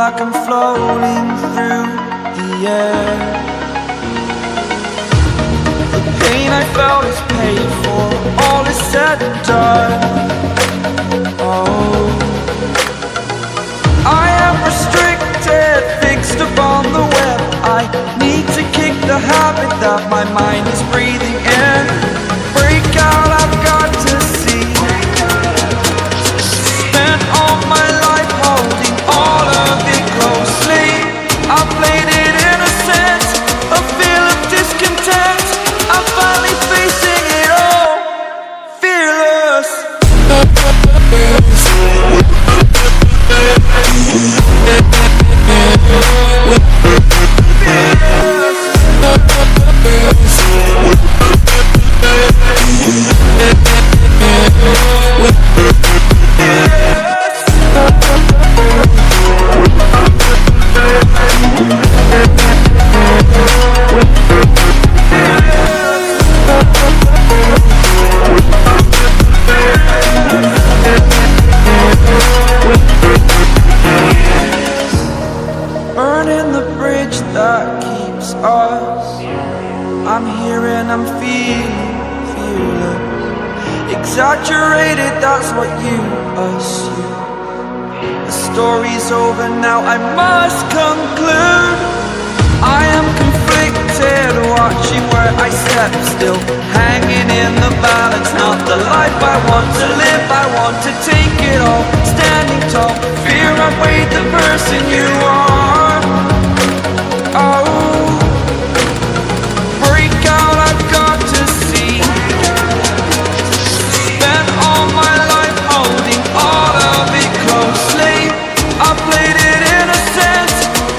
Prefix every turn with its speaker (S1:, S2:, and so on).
S1: like I'm floating through the air. The pain I felt is paid for, all is said and done. Oh, I am restricted, fixed upon the web. I need to kick the habit that my mind is breathing in. Break out, I've got to see. Spent all my life holding all of it closely. I played it innocent, a feel of discontent. I'm finally facing it all, fearless. Burning the bridge that keeps us. I'm here and I'm feeling fearless. Exaggerated, that's what you assume. The story's over now, I must conclude. I am conflicted, watching where I step still, hanging in the balance. Not the life I want to live, I want to take it all. Standing tall, fear I've weighed the person you